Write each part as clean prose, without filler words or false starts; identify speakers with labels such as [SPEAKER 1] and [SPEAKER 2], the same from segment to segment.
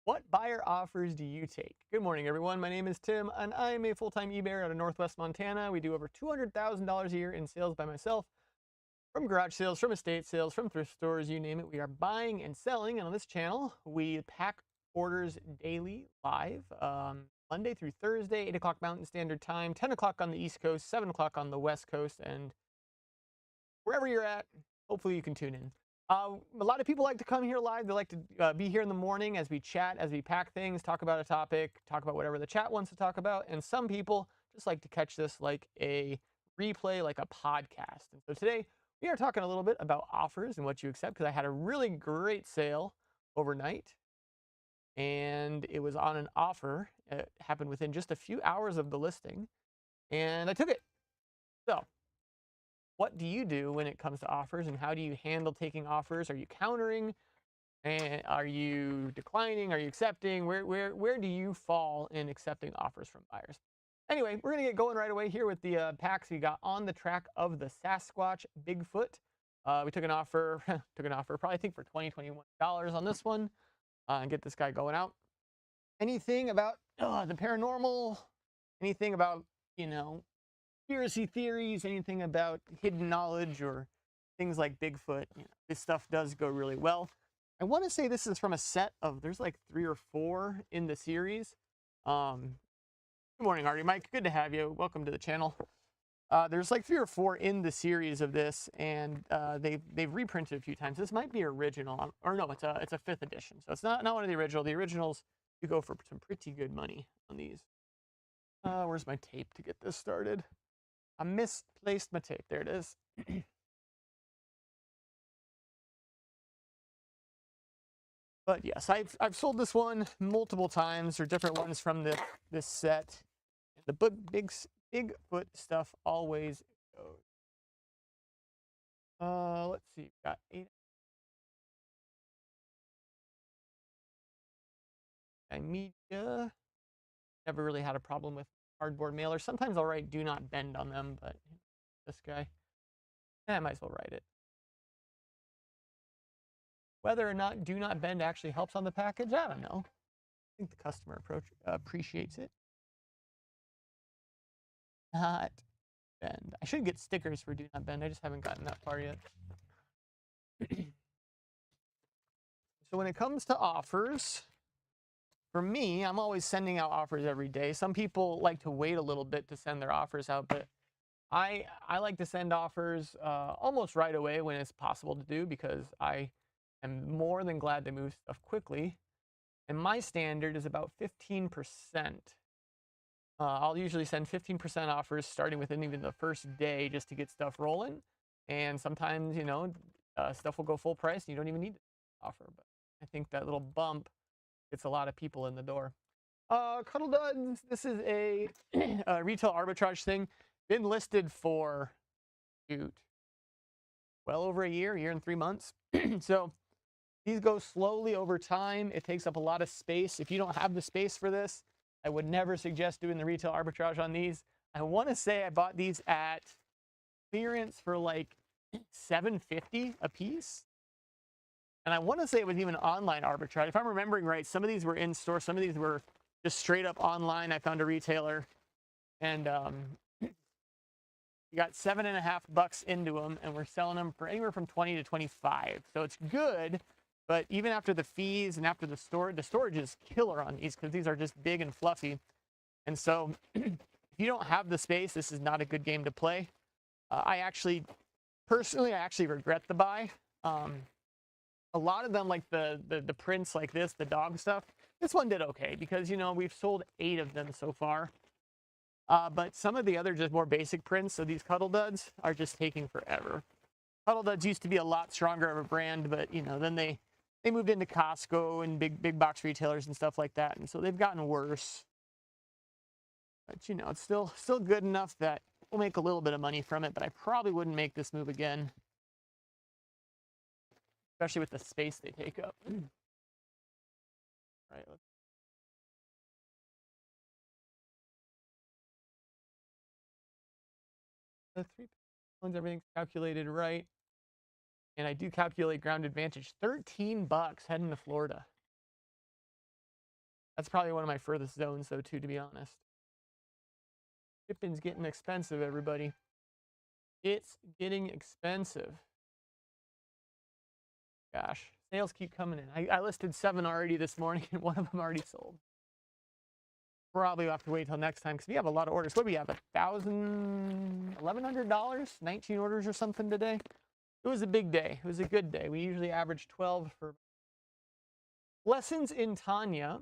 [SPEAKER 1] What buyer offers do you take? Good morning, everyone. My name is Tim, and I am a full-time eBayer out of Northwest Montana. We do over $200,000 a year in sales by myself, from garage sales, from estate sales, from thrift stores, you name it. We are buying and selling, and on this channel, we pack orders daily, live, Monday through Thursday, 8 o'clock Mountain Standard Time, 10 o'clock on the East Coast, 7 o'clock on the West Coast, and wherever you're at, hopefully you can tune in. A lot of people like to come here live. They like to be here in the morning as we chat, as we pack things, talk about a topic, talk about whatever the chat wants to talk about. And some people just like to catch this like a replay, like a podcast. And so today we are talking a little bit about offers and what you accept, because I had a really great sale overnight and it was on an offer. It happened within just a few hours of the listing and I took it. So what do you do when it comes to offers, and how do you handle taking offers? Are you countering? And are you declining? Are you accepting? Where do you fall in accepting offers from buyers? Anyway, we're gonna get going right away here with the packs we got on the track of the Sasquatch Bigfoot. We took an offer, probably I think for $21 on this one, and get this guy going out. Anything about the paranormal? Anything about conspiracy theories, anything about hidden knowledge or things like Bigfoot, this stuff does go really well. I want to say this is from a set of, there's like 3 or 4 in the series. Good morning, Artie. Mike, good to have you. Welcome to the channel. There's like 3 or 4 in the series of this, and they've reprinted a few times. This might be original, or no, it's a 5th edition, so it's not one of the original. The originals, you go for some pretty good money on these. Where's my tape to get this started? I misplaced my tape. There it is. But yes, I've sold this one multiple times, or different ones from this set. The Bigfoot stuff always goes. Let's see. We've got 8. Media. Never really had a problem with cardboard mailers. Sometimes I'll write "do not bend" on them, but this guy, I might as well write it. Whether or not "do not bend" actually helps on the package, I don't know. I think the customer appreciates it. Not bend. I should get stickers for "do not bend." I just haven't gotten that far yet. So when it comes to offers, for me, I'm always sending out offers every day. Some people like to wait a little bit to send their offers out, but I like to send offers almost right away when it's possible to do, because I am more than glad to move stuff quickly. And my standard is about 15%. I'll usually send 15% offers starting within even the first day, just to get stuff rolling. And sometimes, stuff will go full price and you don't even need to offer. But I think that little bump gets a lot of people in the door. Cuddle Duds, this is a retail arbitrage thing. Been listed for, well over a year and 3 months. So these go slowly over time. It takes up a lot of space. If you don't have the space for this, I would never suggest doing the retail arbitrage on these. I want to say I bought these at clearance for like $7.50 a piece. And I want to say it was even online arbitrage. If I'm remembering right, some of these were in store. Some of these were just straight up online. I found a retailer, and you got $7.50 into them, and we're selling them for anywhere from 20 to 25. So it's good, but even after the fees and after the storage is killer on these, because these are just big and fluffy. And so if you don't have the space, this is not a good game to play. Personally, I actually regret the buy. A lot of them, like the prints like this, the dog stuff, this one did okay, because we've sold 8 of them so far. But some of the other just more basic prints, so these Cuddle Duds, are just taking forever. Cuddle Duds used to be a lot stronger of a brand, but then they moved into Costco and big box retailers and stuff like that, and so they've gotten worse. But it's still good enough that we'll make a little bit of money from it, but I probably wouldn't make this move again, especially with the space they take up. All right, the 3 ones, everything's calculated right, and I do calculate ground advantage. $13 heading to Florida. That's probably one of my furthest zones, though, too, to be honest. Shipping's getting expensive, everybody. It's getting expensive. Gosh, sales keep coming in. I listed 7 already this morning, and one of them already sold. Probably have to wait till next time because we have a lot of orders. What do we have? $1,100, 19 orders or something today. It was a big day. It was a good day. We usually average 12 for lessons in Tanya.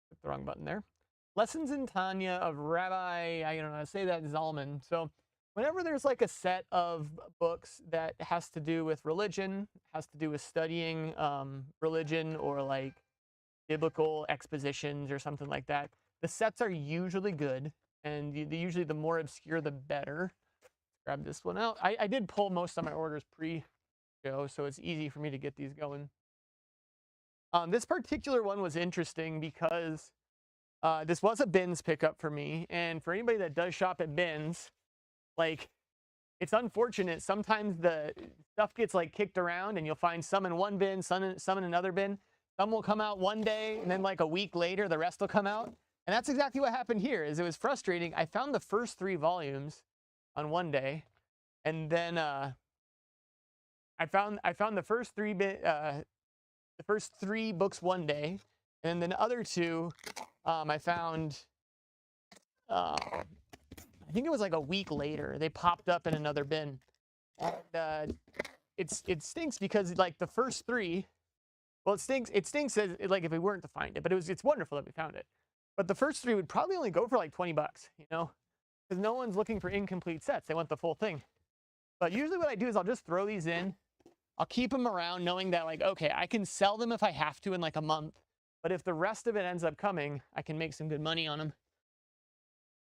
[SPEAKER 1] Hit the wrong button there. Lessons in Tanya of Rabbi, I don't know how to say that, Zalman. So whenever there's like a set of books that has to do with religion, has to do with studying religion or like biblical expositions or something like that, the sets are usually good, and usually the more obscure the better. Grab this one out. I did pull most of my orders pre-show, so it's easy for me to get these going. This particular one was interesting because this was a bins pickup for me, and for anybody that does shop at bins, like, it's unfortunate. Sometimes the stuff gets like kicked around, and you'll find some in one bin, some in another bin. Some will come out one day, and then like a week later, the rest will come out. And that's exactly what happened here. Is it was frustrating. I found the first 3 volumes on one day, and then I found the first 3 books one day, and then the other 2 I found. I think it was like a week later. They popped up in another bin, and it stinks because like the first 3. Well, it stinks as like if we weren't to find it, but it's wonderful that we found it. But the first 3 would probably only go for like $20, you know, because no one's looking for incomplete sets. They want the full thing. But usually what I do is I'll just throw these in. I'll keep them around knowing that like, okay, I can sell them if I have to in like a month. But if the rest of it ends up coming, I can make some good money on them.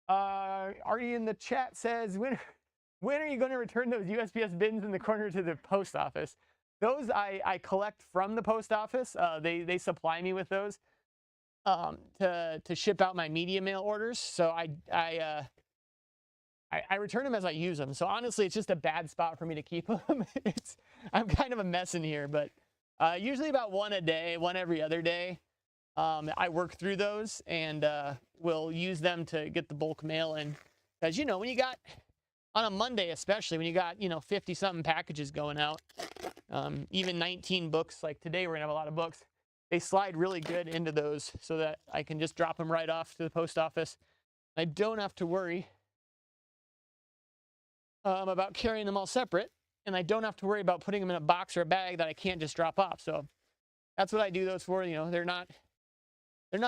[SPEAKER 1] Artie in the chat says, when are you going to return those USPS bins in the corner to the post office? Those I collect from the post office. They supply me with those to ship out my media mail orders. So I return them as I use them. So honestly, it's just a bad spot for me to keep them. I'm kind of a mess in here, but usually about one a day, one every other day. I work through those and we'll use them to get the bulk mail in. Because, you know, when you got, on a Monday especially, when you got, you know, 50-something packages going out, even 19 books, like today we're going to have a lot of books, they slide really good into those so that I can just drop them right off to the post office. I don't have to worry about carrying them all separate, and I don't have to worry about putting them in a box or a bag that I can't just drop off. So that's what I do those for. You know, they're not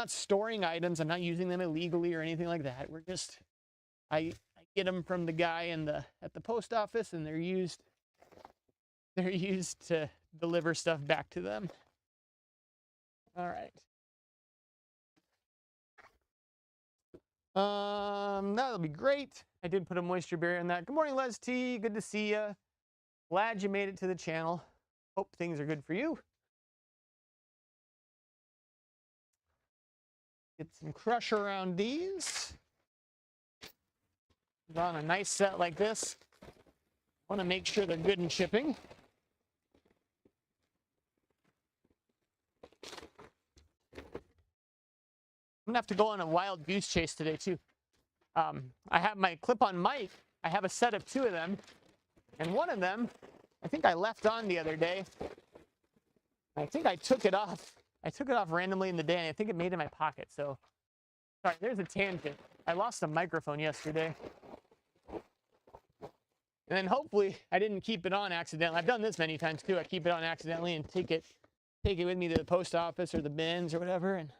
[SPEAKER 1] storing items. I'm not using them illegally or anything like that. We're just, I get them from the guy at the post office, and they're used to deliver stuff back to them. All right. That'll be great. I did put a moisture barrier on that. Good morning, Les T. Good to see you. Glad you made it to the channel. Hope things are good for you. Get some crush around these. On a nice set like this, want to make sure they're good in shipping. I'm gonna have to go on a wild goose chase today too. I have my clip-on mic. I have a set of 2 of them, and one of them I think I left on the other day. I think I took it off. I took it off randomly in the day, and I think it made it in my pocket. So, sorry, there's a tangent. I lost a microphone yesterday. And then hopefully I didn't keep it on accidentally. I've done this many times too. I keep it on accidentally and take it with me to the post office or the bins or whatever, and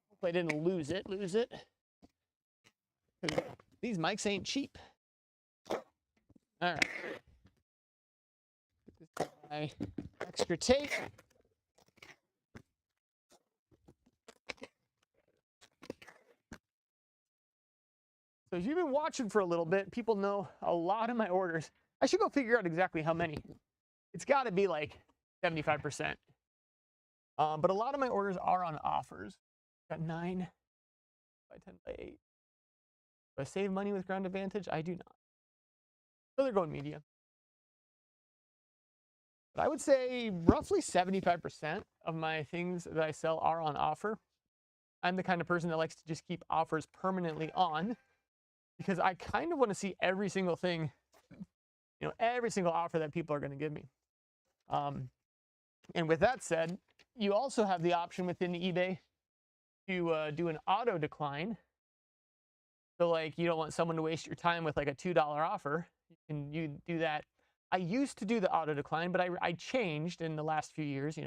[SPEAKER 1] hopefully I didn't lose it. These mics ain't cheap. All right. This is my extra tape. So if you've been watching for a little bit, people know a lot of my orders. I should go figure out exactly how many. It's got to be like 75%. But a lot of my orders are on offers. Got 9 by 10 by 8. Do I save money with Ground Advantage? I do not. So they're going media. But I would say roughly 75% of my things that I sell are on offer. I'm the kind of person that likes to just keep offers permanently on because I kind of want to see every single thing, every single offer that people are going to give me. And with that said, you also have the option within eBay to do an auto decline. So like you don't want someone to waste your time with like a $2 offer. You do that. I used to do the auto decline, but I changed in the last few years.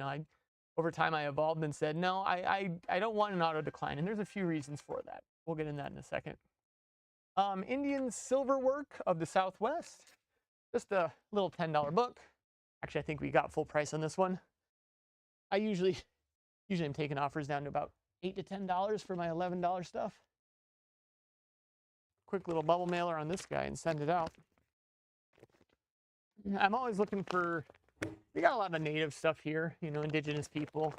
[SPEAKER 1] Over time I evolved and said, no, I don't want an auto decline. And there's a few reasons for that. We'll get into that in a second. Indian silver work of the Southwest. Just a little $10 book. Actually, I think we got full price on this one. I usually I'm taking offers down to about $8 to $10 for my $11 stuff. Quick little bubble mailer on this guy and send it out. I'm always looking for, we got a lot of native stuff here, indigenous people.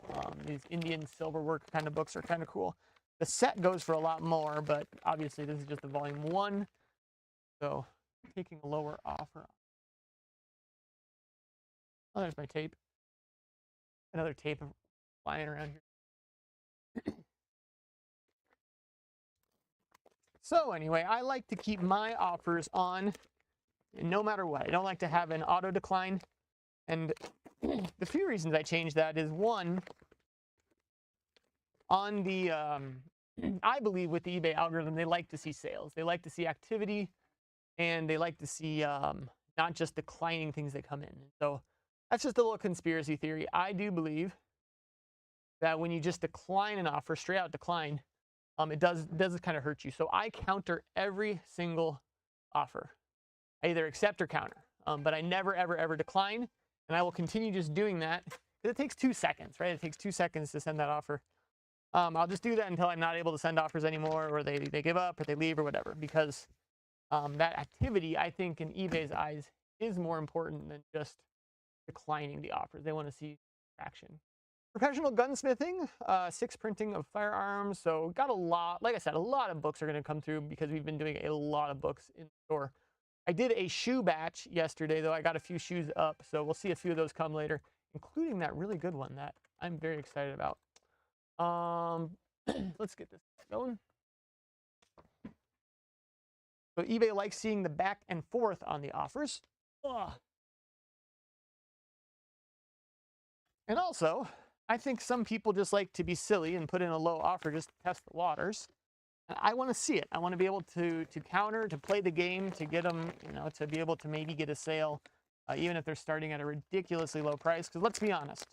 [SPEAKER 1] These Indian silver work kind of books are kind of cool. The set goes for a lot more, but obviously this is just the volume 1. So taking a lower offer. Oh, there's my tape. Another tape flying around here. So anyway, I like to keep my offers on no matter what. I don't like to have an auto decline. And the few reasons I changed that is, one, on the, I believe with the eBay algorithm, they like to see sales. They like to see activity, and they like to see not just declining things that come in. So that's just a little conspiracy theory. I do believe that when you just decline an offer, straight out decline, it does kind of hurt you. So I counter every single offer. I either accept or counter, but I never, ever, ever decline. And I will continue just doing that because it takes 2 seconds, right? It takes 2 seconds to send that offer. I'll just do that until I'm not able to send offers anymore, or they give up, or they leave, or whatever, because that activity, I think, in eBay's eyes, is more important than just declining the offers. They want to see action. Professional gunsmithing, 6 printing of firearms. So got a lot, like I said, a lot of books are going to come through because we've been doing a lot of books in the store. I did a shoe batch yesterday, though. I got a few shoes up, so we'll see a few of those come later, including that really good one that I'm very excited about. Let's get this going. So eBay likes seeing the back and forth on the offers. Ugh. And also, I think some people just like to be silly and put in a low offer just to test the waters. And I want to see it. I want to be able to counter, to play the game, to get them, to be able to maybe get a sale, even if they're starting at a ridiculously low price. Because let's be honest,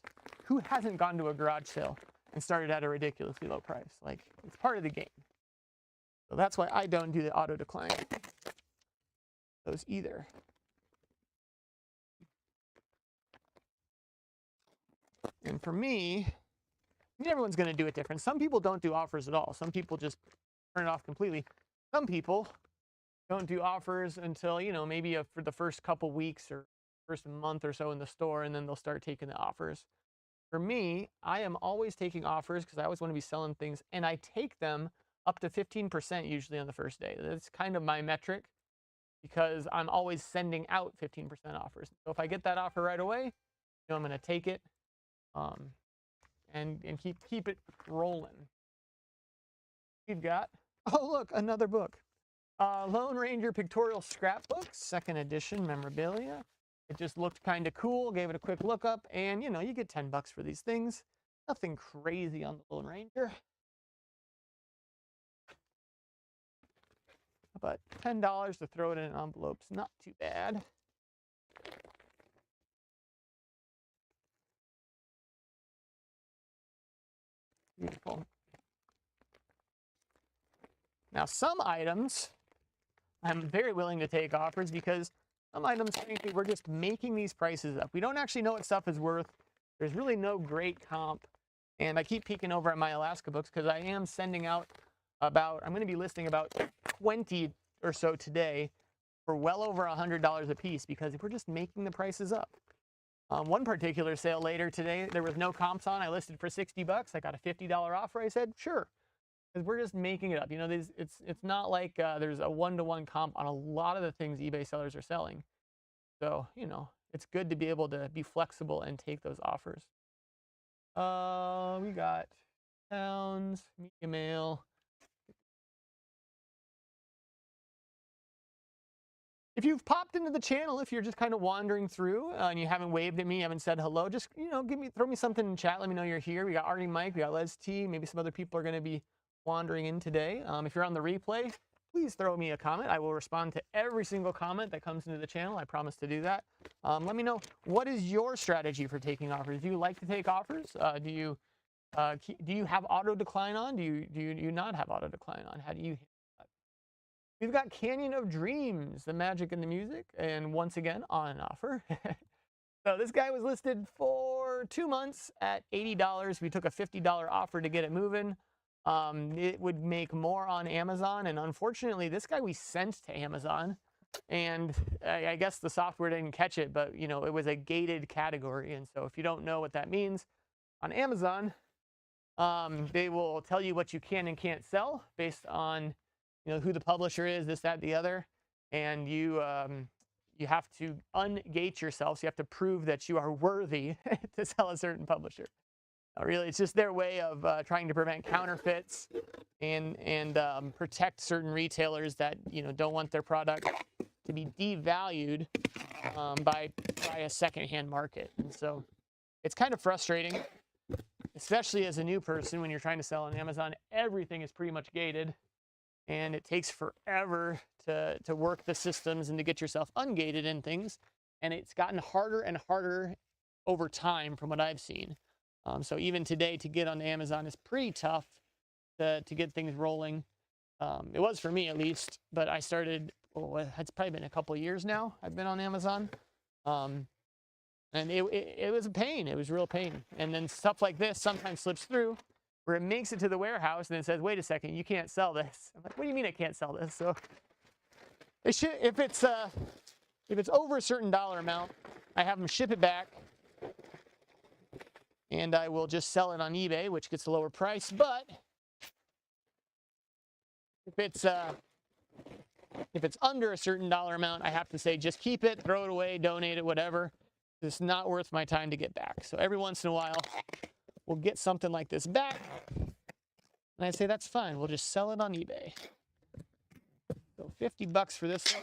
[SPEAKER 1] who hasn't gone to a garage sale and started at a ridiculously low price? Like, it's part of the game. So that's why I don't do the auto decline those either. And for me, everyone's going to do it different. Some people don't do offers at all. Some people just turn it off completely. Some people don't do offers until, maybe for the first couple weeks or first month or so in the store, and then they'll start taking the offers. For me, I am always taking offers because I always want to be selling things, and I take them up to 15% usually on the first day. That's kind of my metric because I'm always sending out 15% offers. So if I get that offer right away, I'm going to take it. And keep it rolling. We've got, oh look, another book. Lone Ranger Pictorial Scrapbook, 2nd edition memorabilia. It just looked kind of cool, gave it a quick look up, and you get $10 for these things. Nothing crazy on the Lone Ranger. But $10 to throw it in an envelope's not too bad. Beautiful. Now, some items, I'm very willing to take offers because some items, frankly, we're just making these prices up. We don't actually know what stuff is worth. There's really no great comp. And I keep peeking over at my Alaska books because I am sending out I'm going to be listing about 20 or so today for well over $100 a piece because we're just making the prices up. One particular sale later today, there was no comps on. I listed for $60. I got a $50 offer. I said, sure, because we're just making it up. It's not like there's a one-to-one comp on a lot of the things eBay sellers are selling. So, it's good to be able to be flexible and take those offers. We got pounds, media mail. If you've popped into the channel, if you're just kind of wandering through and you haven't waved at me, haven't said hello, just, throw me something in chat. Let me know you're here. We got Artie Mike, we got Les T. Maybe some other people are going to be wandering in today. If you're on the replay, please throw me a comment. I will respond to every single comment that comes into the channel. I promise to do that. Let me know, what is your strategy for taking offers? Do you like to take offers? Do you have auto decline on? Do you not have auto decline on? How do you handle that? We've got Canyon of Dreams, the magic and the music, and once again on an offer. So this guy was listed for 2 months at $80. We took a $50 offer to get it moving. It would make more on Amazon, and unfortunately this guy we sent to Amazon, and I guess the software didn't catch it, but it was a gated category. And so if you don't know what that means, on Amazon they will tell you what you can and can't sell based on who the publisher is, this, that, the other, and you have to ungate yourself. So you have to prove that you are worthy to sell a certain publisher. Really, it's just their way of trying to prevent counterfeits and protect certain retailers that don't want their product to be devalued by a secondhand market. And so it's kind of frustrating, especially as a new person when you're trying to sell on Amazon. Everything is pretty much gated, and it takes forever to work the systems and to get yourself ungated in things. And it's gotten harder and harder over time from what I've seen. So even today, to get on Amazon is pretty tough to get things rolling. It was for me at least, but I started, it's probably been a couple of years now I've been on Amazon. And it was a pain. It was a real pain. And then stuff like this sometimes slips through where it makes it to the warehouse and it says, wait a second, you can't sell this. I'm like, what do you mean I can't sell this? So it should, if it's over a certain dollar amount, I have them ship it back, and I will just sell it on eBay, which gets a lower price. But if it's under a certain dollar amount, I have to say, just keep it, throw it away, donate it, whatever. It's not worth my time to get back. So every once in a while, we'll get something like this back, and I say, that's fine. We'll just sell it on eBay. So $50 for this one.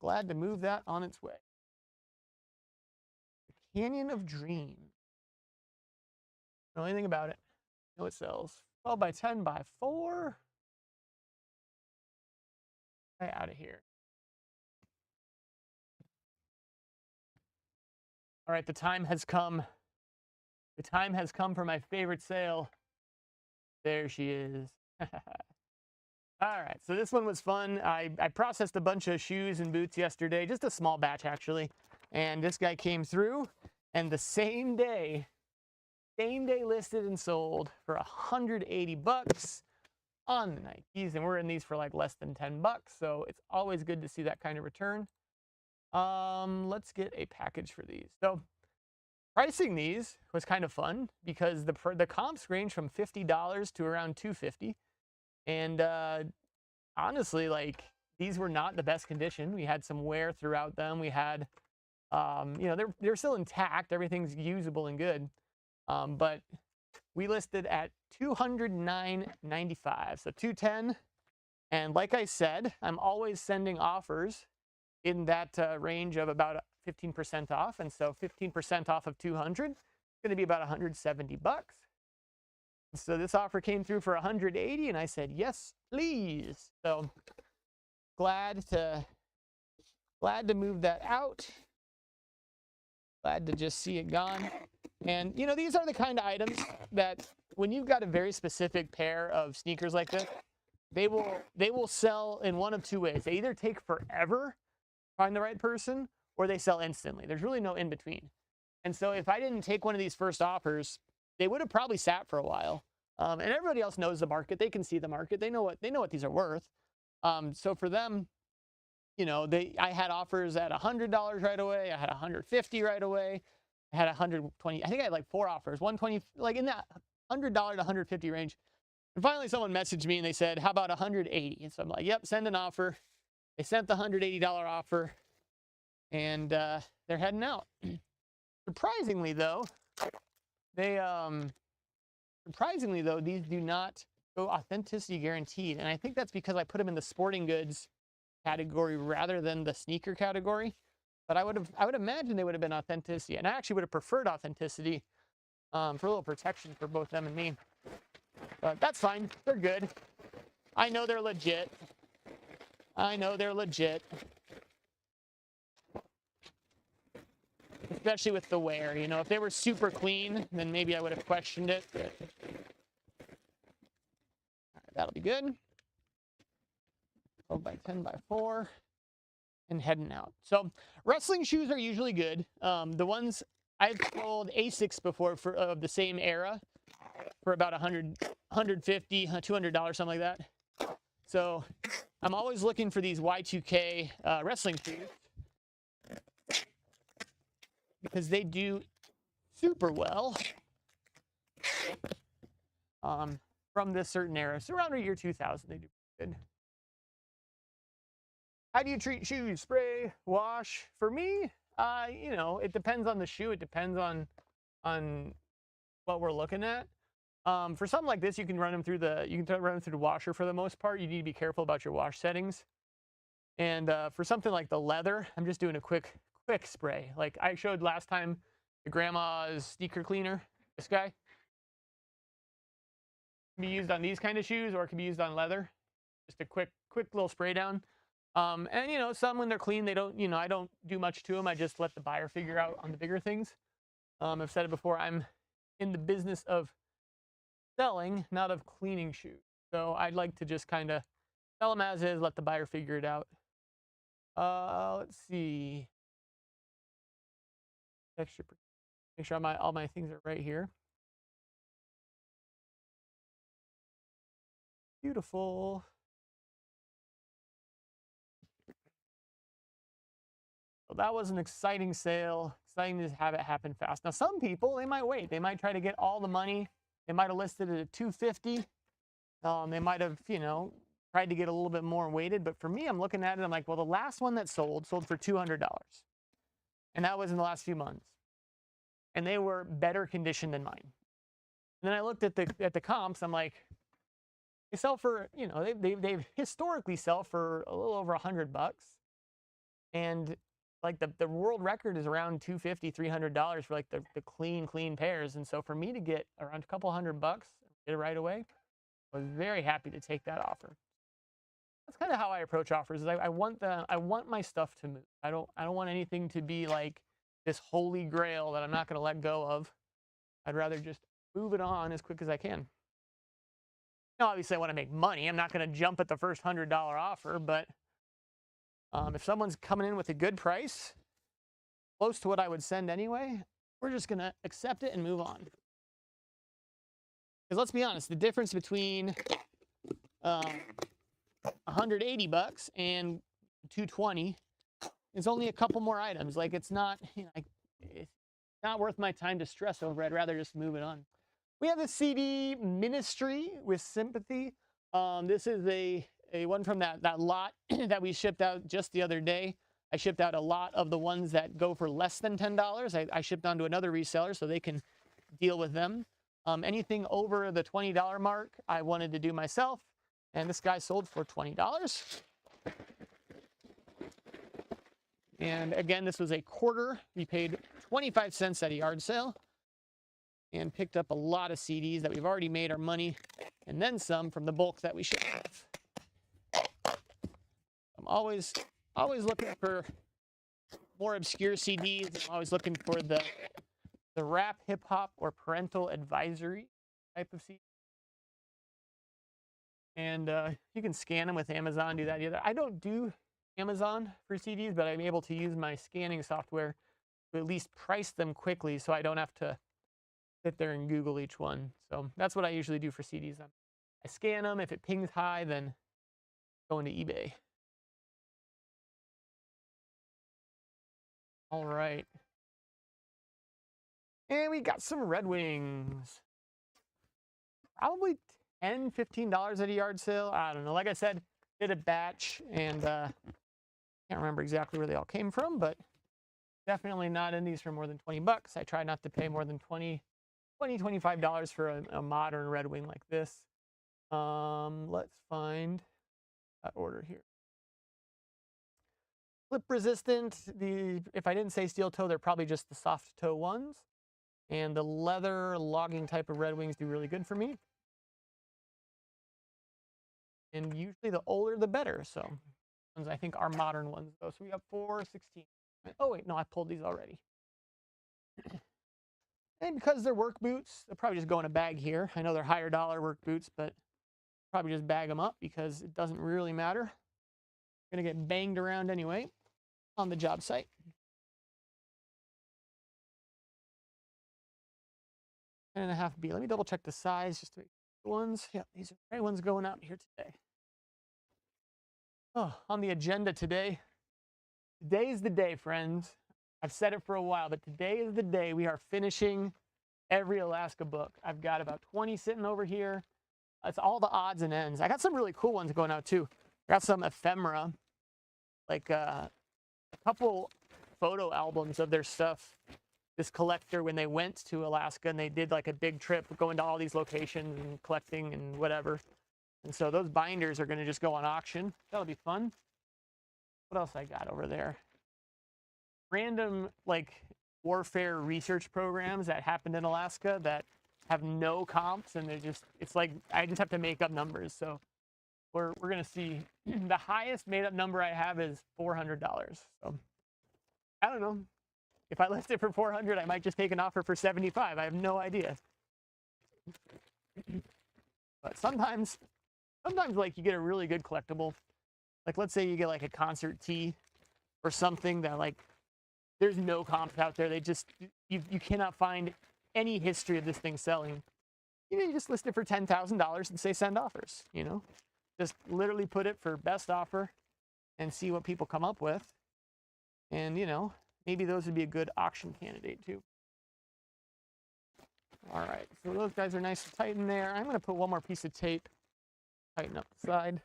[SPEAKER 1] Glad to move that on its way. Canyon of Dreams. Don't know anything about it. I know it sells. 12 by 10 by 4. Get out of here. All right, the time has come. The time has come for my favorite sale. There she is. All right, so this one was fun. I processed a bunch of shoes and boots yesterday, just a small batch actually. And this guy came through, and the same day listed and sold for $180 on the Nikes, and we're in these for like less than $10. So it's always good to see that kind of return. Let's get a package for these. So pricing these was kind of fun because the comps range from $50 to around $250. And honestly, like, these were not the best condition. We had some wear throughout them. We had, they're still intact. Everything's usable and good. But we listed at $209.95, so $210. And like I said, I'm always sending offers in that range of about 15% off. And so 15% off of 200 is going to be about $170. So this offer came through for 180, and I said, yes, please. So glad to move that out. Glad to just see it gone. And these are the kind of items that when you've got a very specific pair of sneakers like this, they will sell in one of two ways. They either take forever to find the right person, or they sell instantly. There's really no in between. And so if I didn't take one of these first offers, they would have probably sat for a while. And everybody else knows the market. They can see the market. They know what these are worth. So for them, I had offers at $100 right away. I had $150 right away. I had $120. I think I had like 4 offers, $120, like in that $100 to $150 range. And finally, someone messaged me and they said, "How about $180?" And so I'm like, "Yep, send an offer." They sent the $180 offer, and they're heading out. Surprisingly though, these do not go authenticity guaranteed, and I think that's because I put them in the sporting goods category rather than the sneaker category. But I would imagine they would have been authenticity, and I actually would have preferred authenticity for a little protection for both them and me. But that's fine. They're good. I know they're legit. Especially with the wear. You know, if they were super clean, then maybe I would have questioned it. But... all right, that'll be good. 12 by 10 by 4. And heading out. So wrestling shoes are usually good. The ones I've sold Asics before for of the same era for about $100, $150, $200, something like that. So I'm always looking for these Y2K wrestling shoes because they do super well from this certain era. So around the year 2000, they do good. How do you treat shoes? Spray, wash? For me, you know, it depends on the shoe. It depends on what we're looking at. For something like this, you can run them through the washer for the most part. You need to be careful about your wash settings. And for something like the leather, I'm just doing a quick spray. Like I showed last time, the grandma's sneaker cleaner. This guy can be used on these kind of shoes, or it can be used on leather. Just a quick little spray down. And you know, some when they're clean, they don't, you know, I don't do much to them. I just let the buyer figure out on the bigger things. I've said it before, I'm in the business of selling, not of cleaning shoes. So I'd like to just kind of sell them as is, let the buyer figure it out. Let's see. Texture, make sure all my things are right here. Beautiful. So that was an exciting sale. Exciting to have it happen fast. Now, some people, they might wait. They might try to get all the money. They might have listed it at $250. They might have, you know, tried to get a little bit more weighted. But for me, I'm looking at it. I'm like, well, the last one that sold for $200. And that was in the last few months. And they were better conditioned than mine. And then I looked at the comps. I'm like, they sell for, you know, they've historically sell for a little over $100. And like the world record is around $250, $300 for like the clean pairs. And so for me to get around a couple $100, get it right away, I was very happy to take that offer. That's kind of how I approach offers. Is I want my stuff to move. I don't want anything to be like this holy grail that I'm not going to let go of. I'd rather just move it on as quick as I can. Now, obviously, I want to make money. I'm not going to jump at the first $100 offer, but if someone's coming in with a good price, close to what I would send anyway, we're just going to accept it and move on. Because let's be honest, the difference between $180 and $220 is only a couple more items. Like it's not, you know, it's not worth my time to stress over. I'd rather just move it on. We have the CD Ministry with Sympathy. This is a one from that lot that we shipped out just the other day. I shipped out a lot of the ones that go for less than $10. I shipped on to another reseller so they can deal with them. Anything over the $20 mark, I wanted to do myself. And this guy sold for $20. And again, this was a quarter. We paid 25 cents at a yard sale and picked up a lot of CDs that we've already made our money and then some from the bulk that we shipped off. I'm always looking for more obscure CDs. I'm always looking for the rap, hip hop, or parental advisory type of CD. And you can scan them with Amazon, do that either. I don't do Amazon for CDs, but I'm able to use my scanning software to at least price them quickly so I don't have to sit there and Google each one. So that's what I usually do for CDs. I scan them. If it pings high, then go into eBay. All right. And we got some Red Wings. Probably $10, $15 at a yard sale. I don't know. Like I said, did a batch and Can't remember exactly where they all came from, but definitely not in these for more than 20 bucks. I try not to pay more than $25 for a modern Red Wing like this. Let's find that order here. Slip resistant. If I didn't say steel toe, they're probably just the soft toe ones. And the leather logging type of Red Wings do really good for me. And usually the older the better. So ones I think are modern ones though. So we have 416. Oh wait, no, I pulled these already. And because they're work boots, they'll probably just go in a bag here. I know they're higher dollar work boots, but probably just bag them up because it doesn't really matter. Gonna get banged around anyway on the job site. And a half B. Let me double check the size just to make the ones. Yeah, these are the right ones going out here today. Oh, on the agenda today. Today is the day, friends. I've said it for a while, but today is the day we are finishing every Alaska book. I've got about 20 sitting over here. It's all the odds and ends. I got some really cool ones going out too. I got some ephemera, like a couple photo albums of their stuff. This collector, when they went to Alaska and they did like a big trip going to all these locations and collecting and whatever. And so those binders are going to just go on auction. That'll be fun. What else I got over there? Random like warfare research programs that happened in Alaska that have no comps, and they're just, it's like I just have to make up numbers. So we're going to see. The highest made up number I have is $400. So I don't know. If I list it for 400, I might just take an offer for 75. I have no idea. But sometimes like you get a really good collectible. Like let's say you get like a concert tee or something that like there's no comps out there. They just, you cannot find any history of this thing selling. You know, you just list it for $10,000 and say send offers, you know? Just literally put it for best offer and see what people come up with. And, you know, maybe those would be a good auction candidate too. All right, so those guys are nice and tight in there. I'm going to put one more piece of tape, tighten up the side.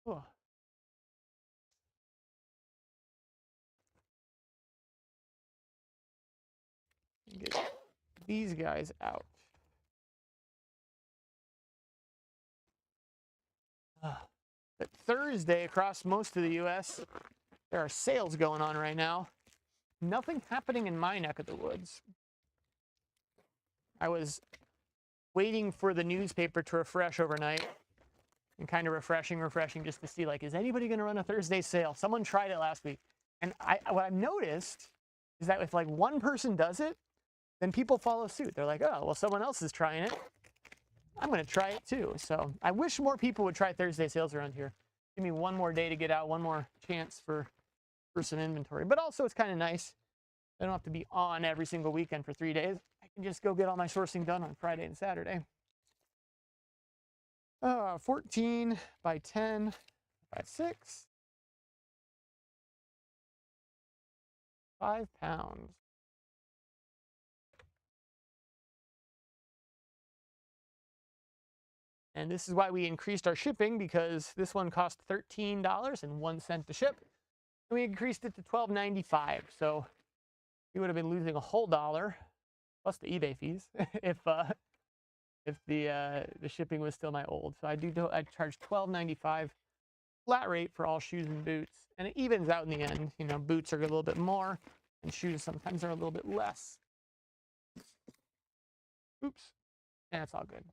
[SPEAKER 1] Oh. Get these guys out. But Thursday, across most of the U.S., there are sales going on right now. Nothing happening in my neck of the woods. I was waiting for the newspaper to refresh overnight and kind of refreshing just to see, like, is anybody going to run a Thursday sale? Someone tried it last week. And what I've noticed is that if, like, one person does it, then people follow suit. They're like, oh, well, someone else is trying it. I'm going to try it too. So I wish more people would try Thursday sales around here. Give me one more day to get out, one more chance for some inventory. But also it's kind of nice. I don't have to be on every single weekend for 3 days. I can just go get all my sourcing done on Friday and Saturday. 14 by 10 by 6. 5 pounds. And this is why we increased our shipping, because this one cost $13.01 to ship. And we increased it to $12.95. So we would have been losing a whole dollar plus the eBay fees if the shipping was still my old. So I charge $12.95 flat rate for all shoes and boots, and it evens out in the end. You know, boots are a little bit more, and shoes sometimes are a little bit less. Oops, yeah, it's all good.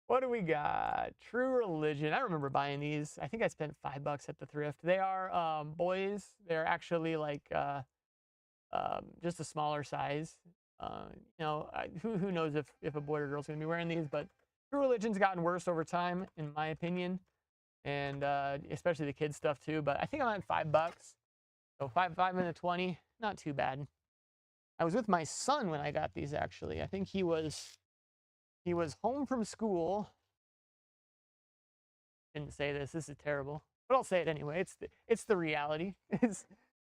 [SPEAKER 1] What do we got? True Religion. I remember buying these. I think I spent $5 at the thrift. They are boys. They're actually like just a smaller size. You know, who knows if a boy or girl's going to be wearing these, but True Religion's gotten worse over time, in my opinion, and especially the kids stuff too. But I think I'm at $5. So 5 and a 20, not too bad. I was with my son when I got these, actually. I think he was home from school. Didn't say this is terrible, but I'll say it anyway. It's the reality.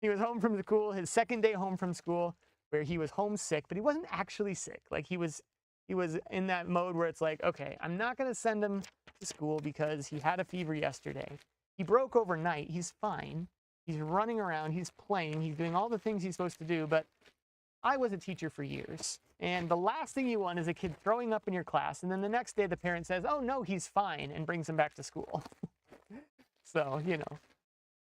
[SPEAKER 1] He was home from school, his second day home from school, where he was homesick, but he wasn't actually sick. Like, he was he was in that mode where it's like, okay, I'm not going to send him to school because he had a fever yesterday. He broke overnight. He's fine. He's running around. He's playing. He's doing all the things he's supposed to do. But I was a teacher for years. And the last thing you want is a kid throwing up in your class. And then the next day the parent says, oh, no, he's fine, and brings him back to school. So, you know,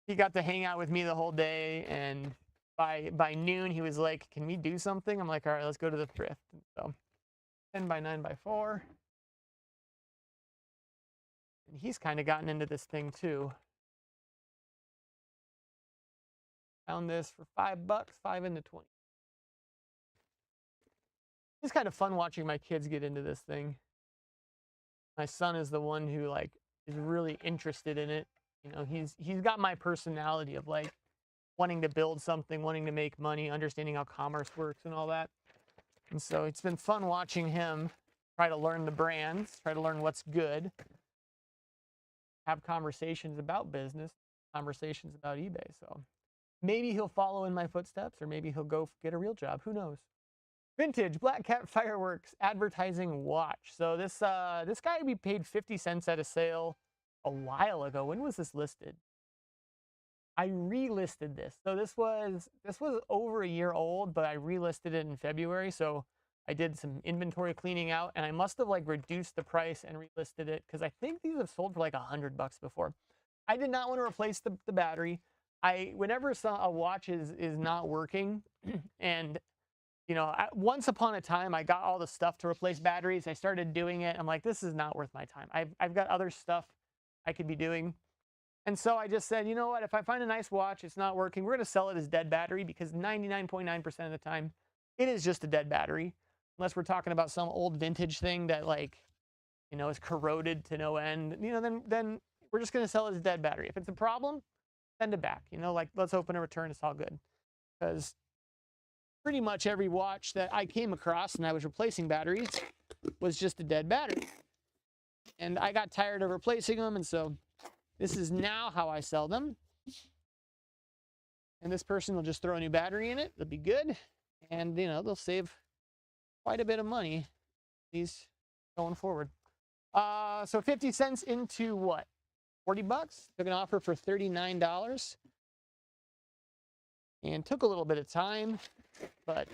[SPEAKER 1] he got to hang out with me the whole day. And by noon, he was like, can we do something? I'm like, all right, let's go to the thrift. So 10 by 9 by 4. And he's kind of gotten into this thing too. Found this for $5, 5 into 20. It's kind of fun watching my kids get into this thing. My son is the one who like is really interested in it. You know, he's got my personality of like wanting to build something, wanting to make money, understanding how commerce works and all that. And so it's been fun watching him try to learn the brands, try to learn what's good, have conversations about business, conversations about eBay. So maybe he'll follow in my footsteps, or maybe he'll go get a real job. Who knows? Vintage Black Cat Fireworks advertising watch. So this guy we paid 50 cents at a sale a while ago. When was this listed? I relisted this. So this was over a year old, but I relisted it in February. So I did some inventory cleaning out, and I must have like reduced the price and relisted it because I think these have sold for like $100 before. I did not want to replace the battery. Whenever a watch is not working, and you know, once upon a time I got all the stuff to replace batteries. I started doing it. I'm like, this is not worth my time. I've got other stuff I could be doing. And so I just said, you know what, if I find a nice watch, it's not working, we're going to sell it as dead battery, because 99.9% of the time it is just a dead battery. Unless we're talking about some old vintage thing that, like, you know, is corroded to no end, you know, then we're just going to sell it as dead battery. If it's a problem, send it back. You know, like, let's open a return. It's all good. Because pretty much every watch that I came across and I was replacing batteries was just a dead battery. And I got tired of replacing them, and so this is now how I sell them. And this person will just throw a new battery in it. It'll be good. And, you know, they'll save quite a bit of money these going forward. So 50 cents into what? 40 bucks. Took an offer for $39. And took a little bit of time, but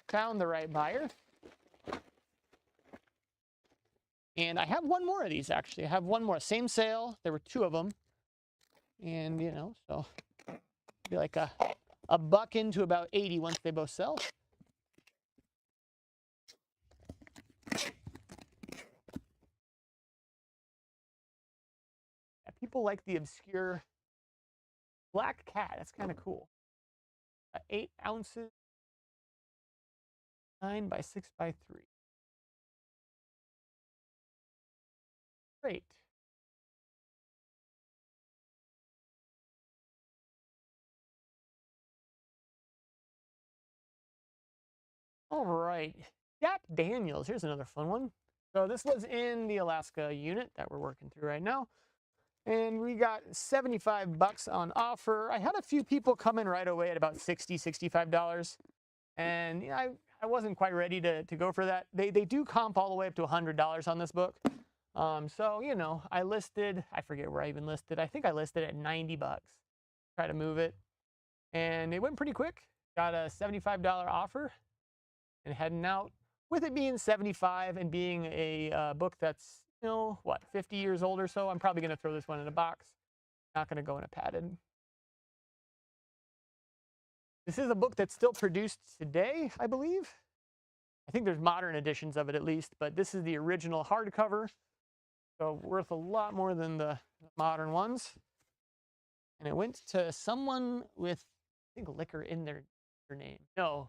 [SPEAKER 1] found the right buyer. And I have one more of these, actually. I have one more. Same sale. There were 2 of them. And, you know, so be like a buck into about 80 once they both sell. Yeah, people like the obscure Black Cat. That's kind of cool. 8 ounces, 9 by 6 by 3. Great. All right. Jack Daniels. Here's another fun one. So this was in the Alaska unit that we're working through right now. And we got 75 bucks on offer. I had a few people come in right away at about $60, $65. And you know, I wasn't quite ready to go for that. They do comp all the way up to $100 on this book. So, you know, I listed, I forget where I even listed. I think I listed at 90 bucks. Try to move it. And it went pretty quick. Got a $75 offer and heading out. With it being 75 and being a book that's, you know, what, 50 years old or so, I'm probably going to throw this one in a box. Not going to go in a padded. This is a book that's still produced today, I believe. I think there's modern editions of it at least, but this is the original hardcover. So worth a lot more than the modern ones. And it went to someone with, I think, liquor in their name. No,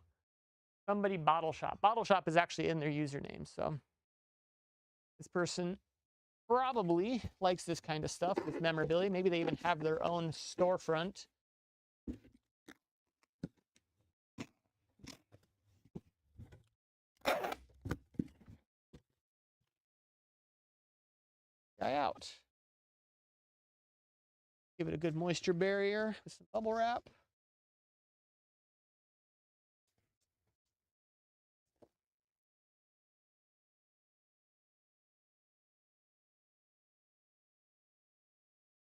[SPEAKER 1] somebody Bottle Shop. Bottle Shop is actually in their username. So this person probably likes this kind of stuff with memorabilia. Maybe they even have their own storefront. Guy out. Give it a good moisture barrier with some bubble wrap.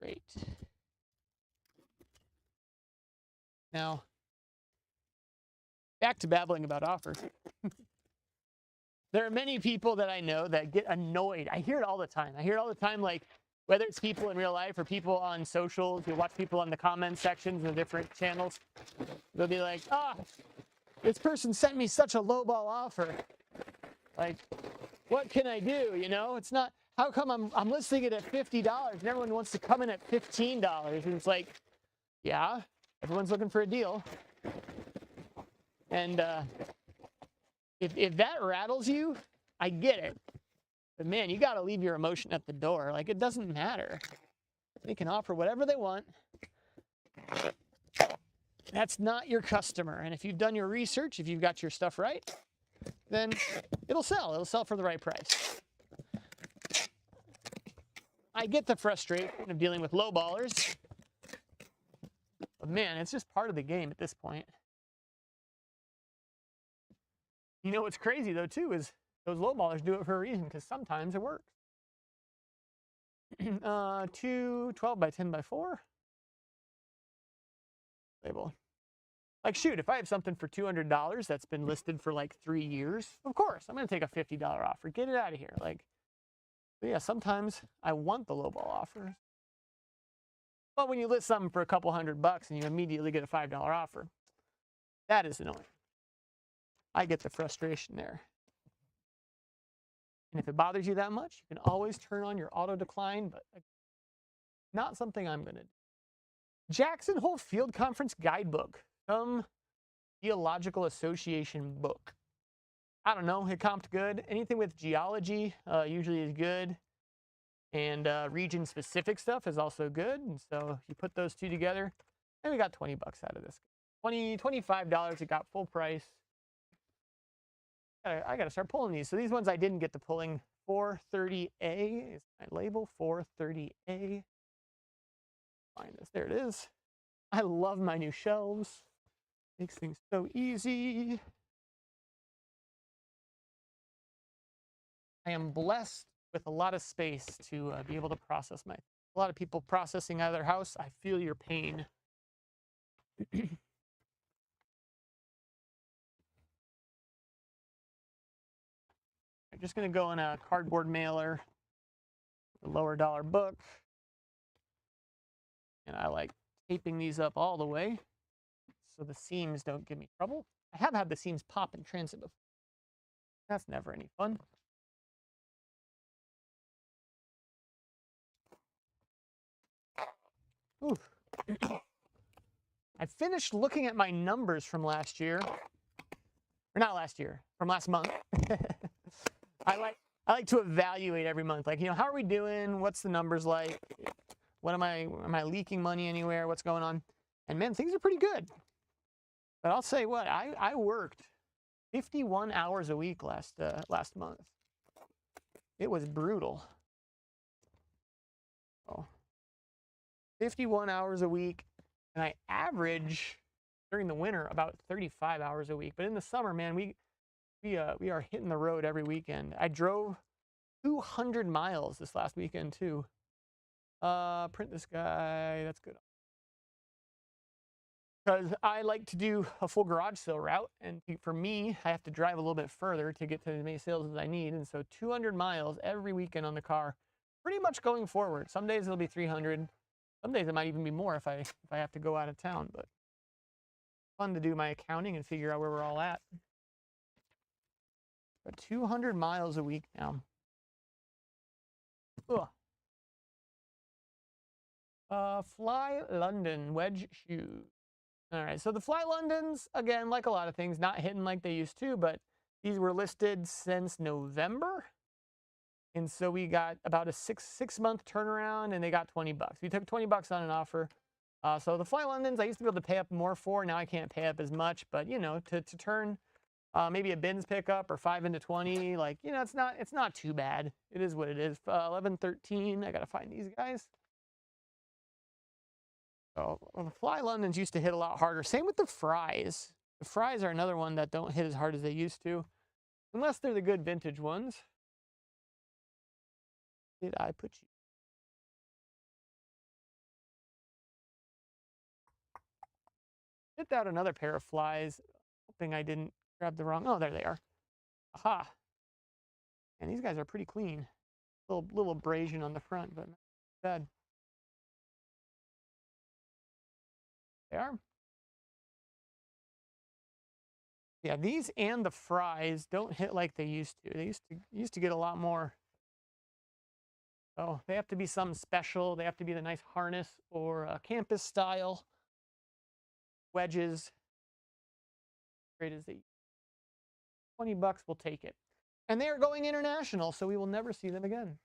[SPEAKER 1] Great. Now, back to babbling about offers. There are many people that I know that get annoyed. I hear it all the time. I hear it all the time, like whether it's people in real life or people on socials. You watch people on the comment sections of the different channels. They'll be like, this person sent me such a lowball offer. Like, what can I do? You know, it's not, how come I'm listing it at $50 and everyone wants to come in at $15? And it's like, yeah, everyone's looking for a deal. And if that rattles you, I get it. But man, you got to leave your emotion at the door. Like, it doesn't matter. They can offer whatever they want. That's not your customer. And if you've done your research, if you've got your stuff right, then it'll sell. It'll sell for the right price. I get the frustration of dealing with lowballers. But man, it's just part of the game at this point. You know what's crazy, though, too, is those lowballers do it for a reason, because sometimes it works. 2 12 by 10 by 4. Label. Like, shoot, if I have something for $200 that's been listed for like 3 years, of course, I'm going to take a $50 offer. Get it out of here. Like, but yeah, sometimes I want the lowball offers. But when you list something for a couple $100 and you immediately get a $5 offer, that is annoying. I get the frustration there. And if it bothers you that much, you can always turn on your auto decline, but not something I'm going to do. Jackson Hole Field Conference Guidebook, some Geological Association book. I don't know, it comped good. Anything with geology usually is good. And region-specific stuff is also good. And so you put those two together, and we got $20 out of this. $25, it got full price. I got to start pulling these. So these ones I didn't get to pulling. 430A is my label, 430A. Find this. There it is. I love my new shelves. Makes things so easy. I am blessed with a lot of space to be able to process a lot of people processing out of their house. I feel your pain. I'm just going to go in a cardboard mailer, a lower dollar book. And I like taping these up all the way so the seams don't give me trouble. I have had the seams pop in transit before. That's never any fun. Ooh. I finished looking at my numbers from last year. Or not last year, from last month. I like to evaluate every month. Like, you know, how are we doing? What's the numbers like? What am I leaking money anywhere? What's going on? And man, things are pretty good. But I'll say what, I worked 51 hours a week last month. It was brutal. Oh. 51 hours a week, and I average during the winter about 35 hours a week. But in the summer, man, we are hitting the road every weekend. I drove 200 miles this last weekend too. Print this guy. That's good. Because I like to do a full garage sale route, and for me, I have to drive a little bit further to get to as many sales as I need. And so 200 miles every weekend on the car, pretty much going forward. Some days it'll be 300. Some days it might even be more if I have to go out of town. But fun to do my accounting and figure out where we're all at. But 200 miles a week now. Ugh. Fly London wedge shoes. All right, so the Fly Londons, again, like a lot of things, not hitting like they used to, but these were listed since November. And so we got about a six-month turnaround, and they got $20. We took $20 on an offer. So the Fly Londons, I used to be able to pay up more for. Now I can't pay up as much, but, you know, to turn maybe a bins pickup or 5 into 20, like, you know, it's not too bad. It is what it is. 11, 13, I got to find these guys. So well, the Fly Londons used to hit a lot harder. Same with the Fries. The Fries are another one that don't hit as hard as they used to, unless they're the good vintage ones. Did I put you? Hit out another pair of flies, hoping I didn't grab the wrong. Oh, there they are. Aha. And these guys are pretty clean. Little abrasion on the front, but not bad. They are. Yeah, these and the fries don't hit like they used to. They used to get a lot more. So they have to be something special. They have to be the nice harness or campus style wedges. Great as they. $20 will take it. And they are going international, so we will never see them again.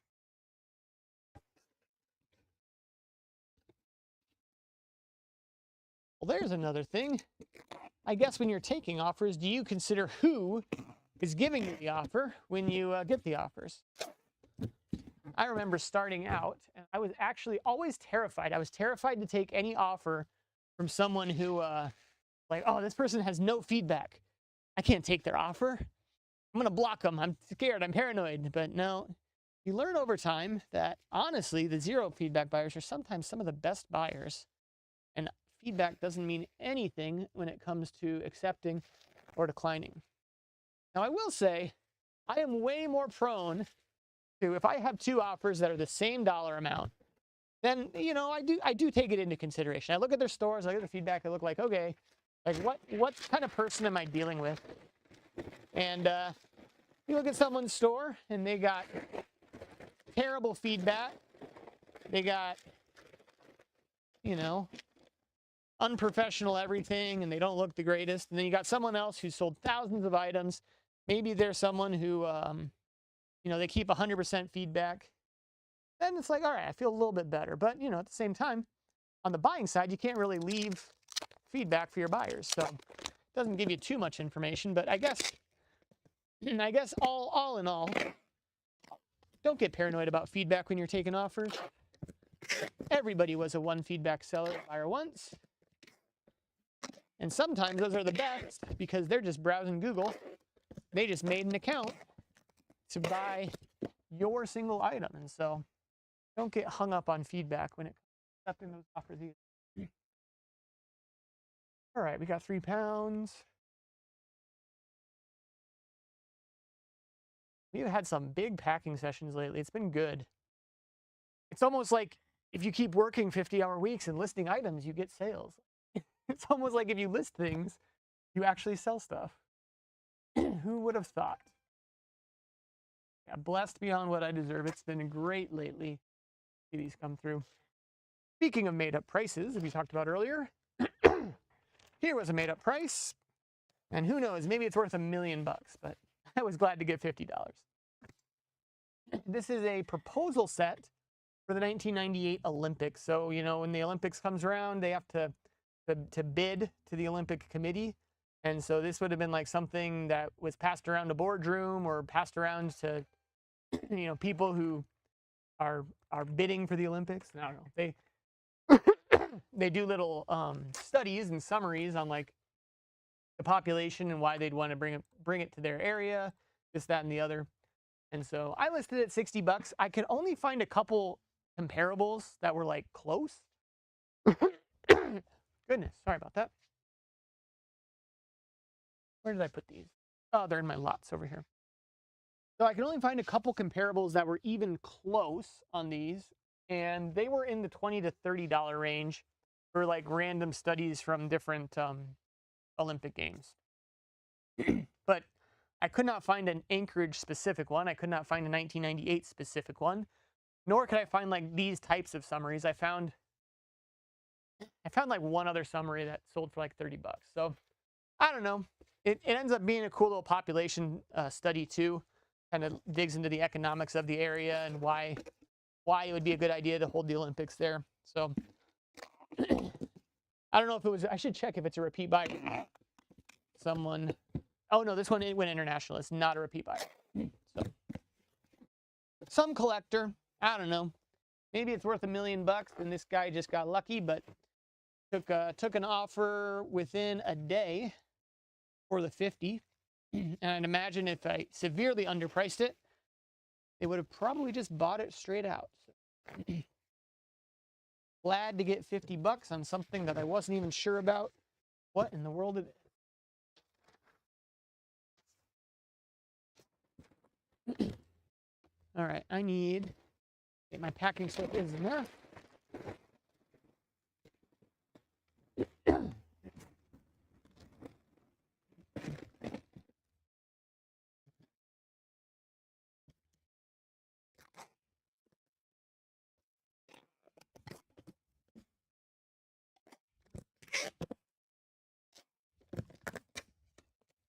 [SPEAKER 1] Well, there's another thing. I guess when you're taking offers, do you consider who is giving you the offer when you get the offers? I remember starting out, and I was actually always terrified. I was terrified to take any offer from someone who, like, oh, this person has no feedback. I can't take their offer. I'm going to block them. I'm scared. I'm paranoid. But no, you learn over time that, honestly, the zero feedback buyers are sometimes some of the best buyers. And feedback doesn't mean anything when it comes to accepting or declining. Now, I will say, I am way more prone to, if I have two offers that are the same dollar amount, then, you know, I do take it into consideration. I look at their stores, I look at the feedback, I look like, okay, like what kind of person am I dealing with? And you look at someone's store and they got terrible feedback. They got, you know, unprofessional everything, and they don't look the greatest. And then you got someone else who sold thousands of items. Maybe they're someone who, you know, they keep 100% feedback. Then it's like, all right, I feel a little bit better. But, you know, at the same time, on the buying side, you can't really leave feedback for your buyers. So it doesn't give you too much information. But I guess all in all, don't get paranoid about feedback when you're taking offers. Everybody was a one feedback seller buyer once. And sometimes those are the best because they're just browsing Google. They just made an account to buy your single item. And so don't get hung up on feedback when it comes to accepting those offers either. All right, we got 3 pounds. We've had some big packing sessions lately. It's been good. It's almost like if you keep working 50-hour weeks and listing items, you get sales. It's almost like if you list things, you actually sell stuff. Who would have thought? Yeah, blessed beyond what I deserve. It's been great lately. See these come through. Speaking of made up prices, as we talked about earlier, here was a made up price. And who knows, maybe it's worth $1 million, but I was glad to get $50. This is a proposal set for the 1998 Olympics. So, you know, when the Olympics comes around, they have to bid to the Olympic Committee. And so this would have been like something that was passed around the boardroom or passed around to, you know, people who are bidding for the Olympics. I don't know. They do little studies and summaries on like the population and why they'd want to bring it to their area, this, that, and the other. And so I listed it at $60. I could only find a couple comparables that were like close. Goodness, sorry about that. Where did I put these? Oh, they're in my lots over here. So I can only find a couple comparables that were even close on these, and they were in the $20 to $30 range for like random studies from different Olympic Games. But I could not find an Anchorage specific one. I could not find a 1998 specific one, nor could I find like these types of summaries. I found like one other summary that sold for like $30. So I don't know. It ends up being a cool little population study too. Kind of digs into the economics of the area and why it would be a good idea to hold the Olympics there. So I don't know if it was. I should check if it's a repeat buyer. Someone. Oh no, this one went international. It's not a repeat buyer. So some collector. I don't know. Maybe it's worth $1 million, and this guy just got lucky, but took an offer within a day for the 50. And I'd imagine if I severely underpriced it, they would have probably just bought it straight out. So, glad to get $50 on something that I wasn't even sure about What in the world did it? All right, I need, my packing slip is in there.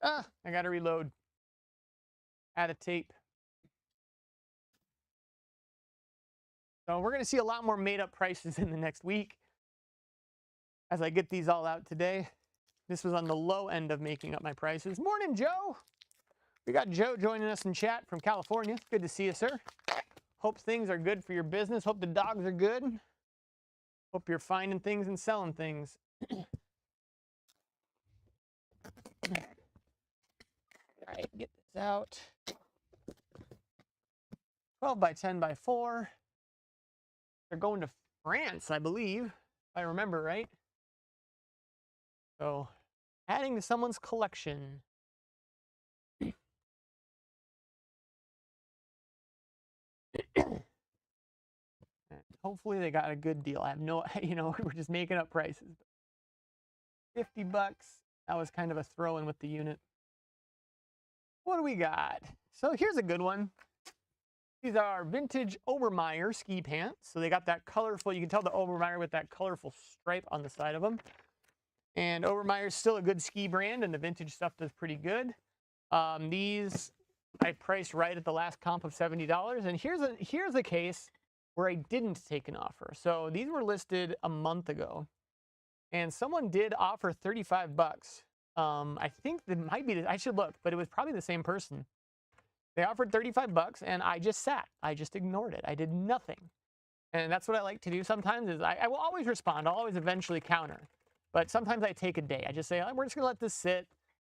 [SPEAKER 1] Ah, I gotta reload. Add a tape. So we're gonna see a lot more made up prices in the next week as I get these all out today. This was on the low end of making up my prices. Morning, Joe. We got Joe joining us in chat from California. Good to see you, sir. Hope things are good for your business. Hope the dogs are good. Hope you're finding things and selling things. All right, get this out. 12 by 10 by 4. They're going to France, I believe, if I remember right. So, adding to someone's collection. Hopefully they got a good deal. I have no, we're just making up prices. $50. That was kind of a throw-in with the unit. What do we got? So here's a good one. These are vintage Obermeyer ski pants. So they got that colorful, you can tell the Obermeyer with that colorful stripe on the side of them. And Obermeyer is still a good ski brand, and the vintage stuff does pretty good. These I priced right at the last comp of $70. And here's a case where I didn't take an offer. So these were listed a month ago, and someone did offer $35. I think that might be, I should look, but it was probably the same person. They offered $35, and I just sat. I just ignored it. I did nothing. And that's what I like to do sometimes is I will always respond. I'll always eventually counter. But sometimes I take a day. I just say, we're just going to let this sit.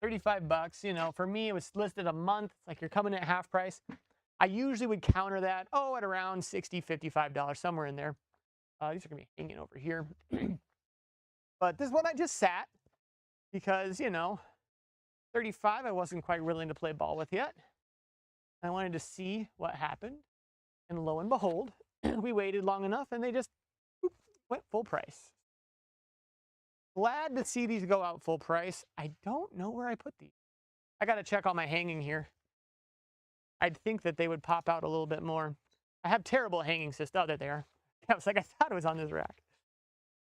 [SPEAKER 1] $35, for me, it was listed a month. It's like you're coming at half price. I usually would counter that, at around $60, $55, somewhere in there. These are going to be hanging over here. But this one I just sat because, 35 I wasn't quite willing to play ball with yet. I wanted to see what happened. And lo and behold, we waited long enough and they just went full price. Glad to see these go out full price. I don't know where I put these. I got to check on my hanging here. I'd think that they would pop out a little bit more. I have terrible hanging systems. Oh, there they are. I was like, I thought it was on this rack.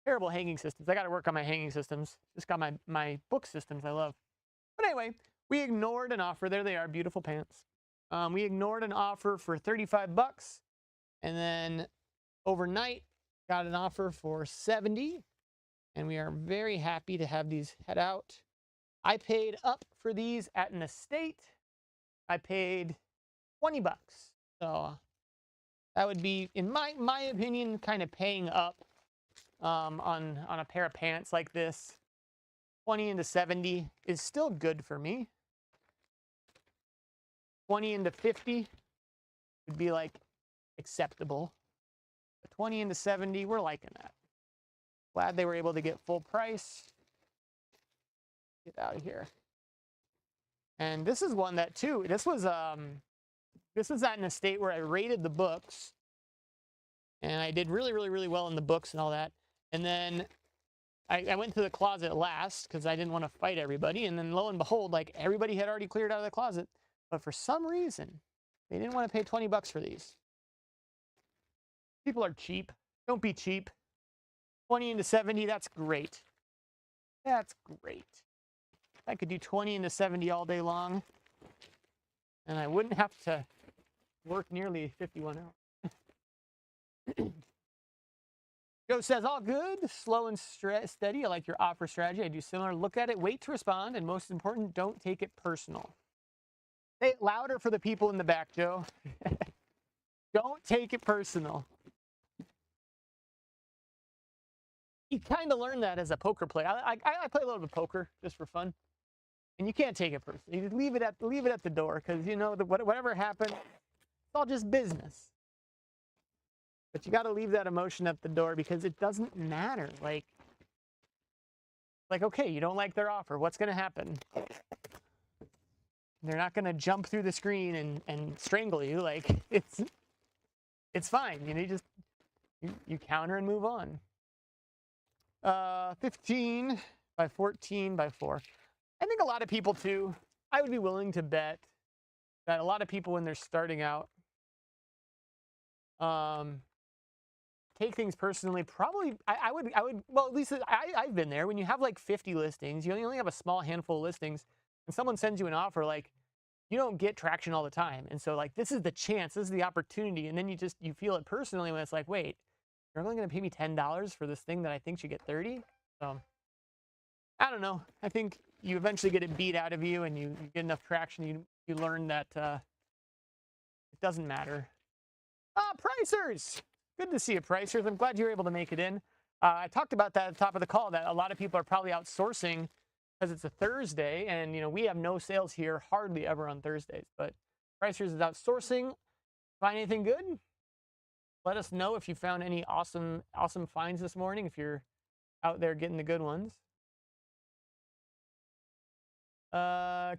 [SPEAKER 1] Terrible hanging systems. I got to work on my hanging systems. Just got my book systems I love. But anyway, we ignored an offer. There they are, beautiful pants. We ignored an offer for $35. And then overnight, got an offer for $70. And we are very happy to have these head out. I paid up for these at an estate. I paid $20. So that would be, in my opinion, kind of paying up on a pair of pants like this. 20 into 70 is still good for me. 20 into 50 would be like acceptable. But 20 into 70, we're liking that. Glad they were able to get full price. Get out of here. And this is one that too, this was at an estate where I rated the books. And I did really, really, really well in the books and all that. And then I went to the closet last because I didn't want to fight everybody. And then lo and behold, like everybody had already cleared out of the closet. But for some reason, they didn't want to pay $20 for these. People are cheap. Don't be cheap. 20 into 70, that's great. That's great. I could do 20 into 70 all day long, and I wouldn't have to work nearly 51 hours. Joe says, all good, slow and steady. I like your offer strategy. I do similar. Look at it, wait to respond, and most important, don't take it personal. Say it louder for the people in the back, Joe. Don't take it personal. You kind of learn that as a poker player. I play a little bit of poker just for fun, and you can't take it personally. You just leave it at the door because whatever happened, it's all just business. But you got to leave that emotion at the door because it doesn't matter. Like Like, okay, you don't like their offer. What's going to happen? They're not going to jump through the screen and strangle you. Like, it's fine. You just, you counter and move on. 15 by 14 by 4. I think a lot of people too, I would be willing to bet that a lot of people when they're starting out take things personally. Probably I would well, at least I've been there. When you have like 50 listings, you only have a small handful of listings, and someone sends you an offer, like, you don't get traction all the time. And so like, this is the chance, this is the opportunity, and then you feel it personally when it's like, wait, you're only going to pay me $10 for this thing that I think should get 30. So I don't know. I think you eventually get it beat out of you, and you get enough traction. You learn that it doesn't matter. Pricers. Good to see you, Pricers. I'm glad you were able to make it in. I talked about that at the top of the call, that a lot of people are probably outsourcing because it's a Thursday, and we have no sales here hardly ever on Thursdays. But Pricers is outsourcing. Find anything good? Let us know if you found any awesome finds this morning, if you're out there getting the good ones.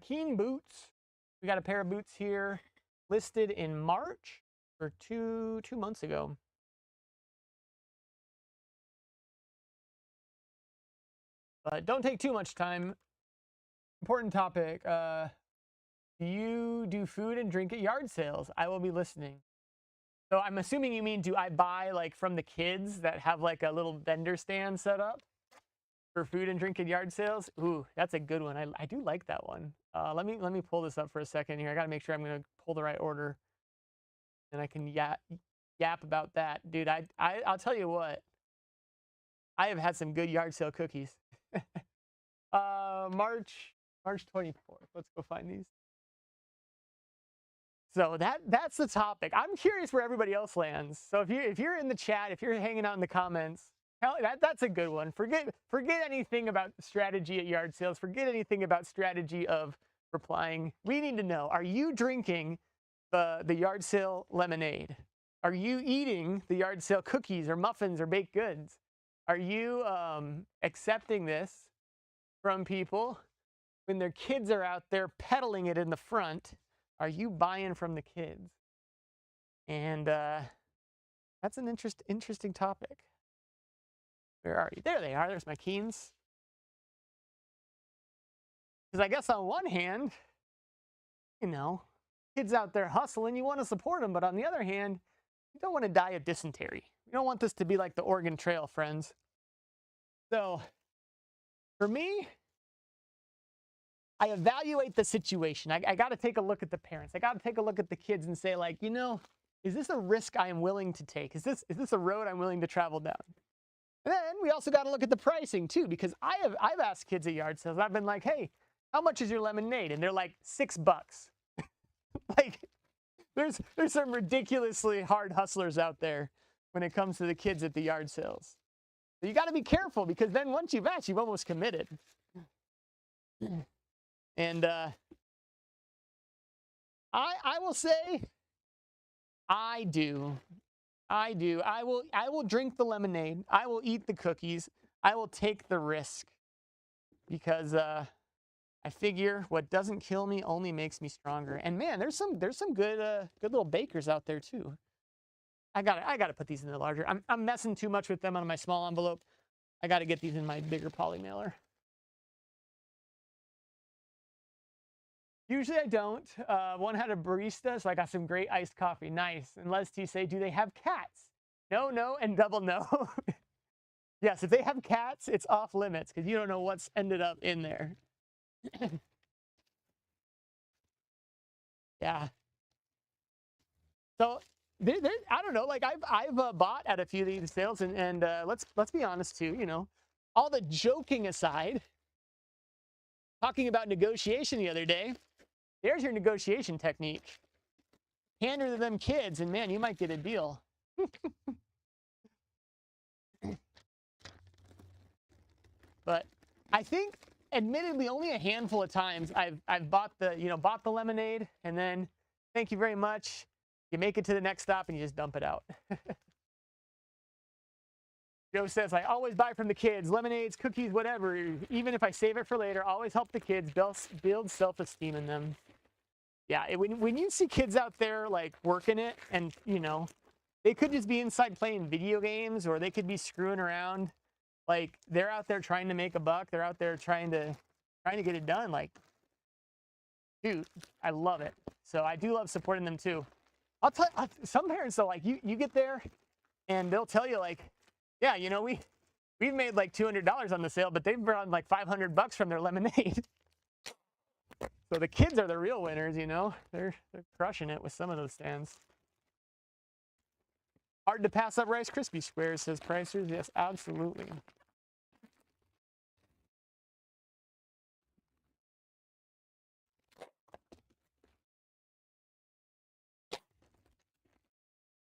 [SPEAKER 1] Keen boots. We got a pair of boots here listed in March for two months ago. But don't take too much time. Important topic. Do you do food and drink at yard sales? I will be listening. So I'm assuming you mean, do I buy like from the kids that have like a little vendor stand set up for food and drink at yard sales? Ooh, that's a good one. I do like that one. Let me pull this up for a second here. I got to make sure I'm going to pull the right order, and I can yap about that. Dude, I'll tell you what. I have had some good yard sale cookies. March 24th. Let's go find these. So that's the topic. I'm curious where everybody else lands. So if you're in the chat, if you're hanging out in the comments, that's a good one. Forget anything about strategy at yard sales. Forget anything about strategy of replying. We need to know: are you drinking the yard sale lemonade? Are you eating the yard sale cookies or muffins or baked goods? Are you accepting this from people when their kids are out there peddling it in the front? Are you buying from the kids? And that's an interesting topic. Where are you? There they are. There's my Keens. Because I guess on one hand, kids out there hustling, you want to support them. But on the other hand, you don't want to die of dysentery. You don't want this to be like the Oregon Trail, friends. So for me, I evaluate the situation. I got to take a look at the parents. I got to take a look at the kids and say, like, is this a risk I am willing to take? Is this a road I'm willing to travel down? And then we also got to look at the pricing too, because I've asked kids at yard sales. I've been like, hey, how much is your lemonade? And they're like, $6. Like, there's some ridiculously hard hustlers out there when it comes to the kids at the yard sales. So you got to be careful, because then once you've asked, you've almost committed. And I will say, I do. I will drink the lemonade. I will eat the cookies. I will take the risk, because I figure what doesn't kill me only makes me stronger. And man, there's some good little bakers out there too. I gotta put these in the larger. I'm messing too much with them on my small envelope. I gotta get these in my bigger poly mailer. Usually I don't. One had a barista, so I got some great iced coffee. Nice. And Les T say, do they have cats? No, and double no. Yes, if they have cats, it's off limits, because you don't know what's ended up in there. Yeah. So I don't know. Like I've bought at a few of these sales, and let's be honest too. All the joking aside, talking about negotiation the other day. There's your negotiation technique. Pander to them kids, and man, you might get a deal. But I think, admittedly, only a handful of times I've bought the lemonade, and then thank you very much. You make it to the next stop and you just dump it out. Joe says, I always buy from the kids, lemonades, cookies, whatever. Even if I save it for later, always help the kids build self-esteem in them. Yeah, when you see kids out there like working it, and you know, they could just be inside playing video games, or they could be screwing around. Like they're out there trying to make a buck. They're out there trying to get it done. Like, dude, I love it. So I do love supporting them too. I'll tell you, some parents though, like you get there, and they'll tell you like, yeah, you know, we've made like $200 on the sale, but they've brought like $500 from their lemonade. So the kids are the real winners, you know. They're crushing it with some of those stands. Hard to pass up Rice Krispie squares, says Pricers. Yes, absolutely.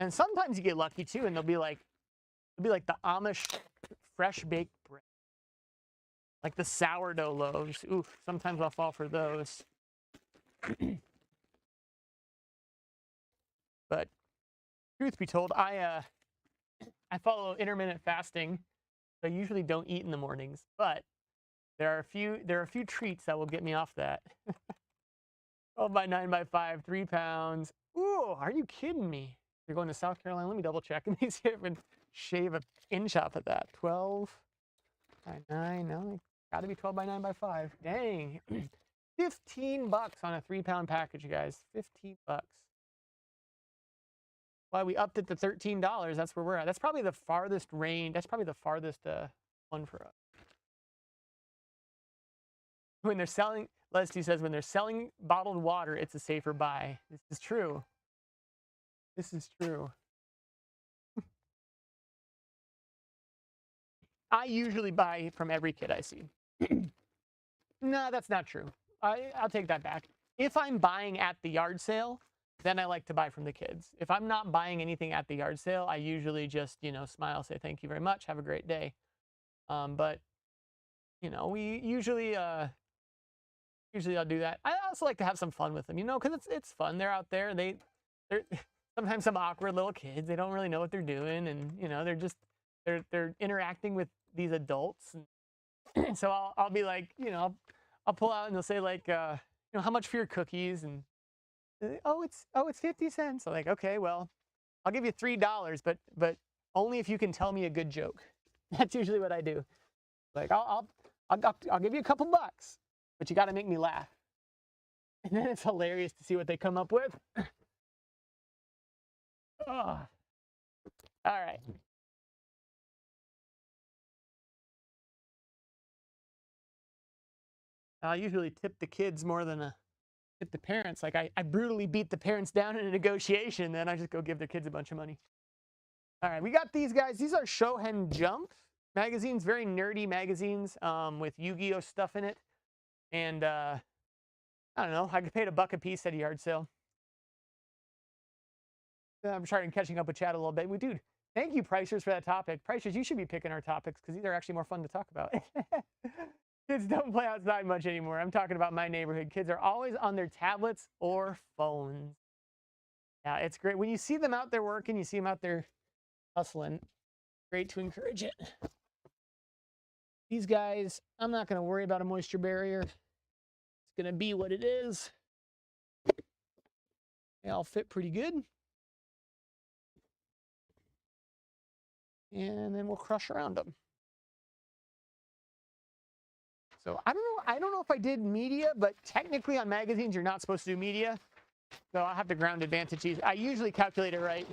[SPEAKER 1] And sometimes you get lucky too, and they'll be like the Amish fresh baked bread, like the sourdough loaves. Ooh, sometimes I'll fall for those. But truth be told, I follow intermittent fasting. So I usually don't eat in the mornings, but there are a few treats that will get me off that. 12 by 9 by 5, 3 pounds. Ooh, are you kidding me? You're going to South Carolina? Let me double check. Let me see if I can shave an inch off of that. 12 by 9. No, it's got to be 12 by 9 by 5. Dang. $15 on a 3-pound package, you guys. $15. Why we upped it to $13. That's where we're at. That's probably the farthest range. That's probably the farthest one for us. When they're selling, Leslie says, when they're selling bottled water, it's a safer buy. This is true. This is true. I usually buy from every kid I see. No, that's not true. I'll take that back. If I'm buying at the yard sale, then I like to buy from the kids. If I'm not buying anything at the yard sale, I usually just, you know, smile, say thank you very much, have a great day. But, you know, we usually I'll do that. I also like to have some fun with them, you know, because it's fun. They're out there. They're sometimes some awkward little kids. They don't really know what they're doing, and you know, they're interacting with these adults. And so I'll be like, you know, I'll pull out and they'll say like, you know, how much for your cookies? And oh, it's 50 cents. I'm like, okay, well, I'll give you $3, but only if you can tell me a good joke. That's usually what I do. Like I'll give you a couple bucks, but you got to make me laugh. And then it's hilarious to see what they come up with. Oh. All right. I usually tip the kids more than tip the parents. Like I brutally beat the parents down in a negotiation, then I just go give their kids a bunch of money. All right, we got these guys. These are Shonen Jump magazines, very nerdy magazines with Yu-Gi-Oh stuff in it. And I don't know, I paid $1 a piece at a yard sale. I'm trying catching up with chat a little bit. Dude, thank you, Pricers, for that topic. Pricers, you should be picking our topics because these are actually more fun to talk about. Kids don't play outside much anymore. I'm talking about my neighborhood. Kids are always on their tablets or phones. Yeah, it's great. When you see them out there working, you see them out there hustling. Great to encourage it. These guys, I'm not going to worry about a moisture barrier. It's going to be what it is. They all fit pretty good. And then we'll crush around them. So I don't know if I did media, but technically on magazines, you're not supposed to do media. So I'll have to ground advantage. I usually calculate it right.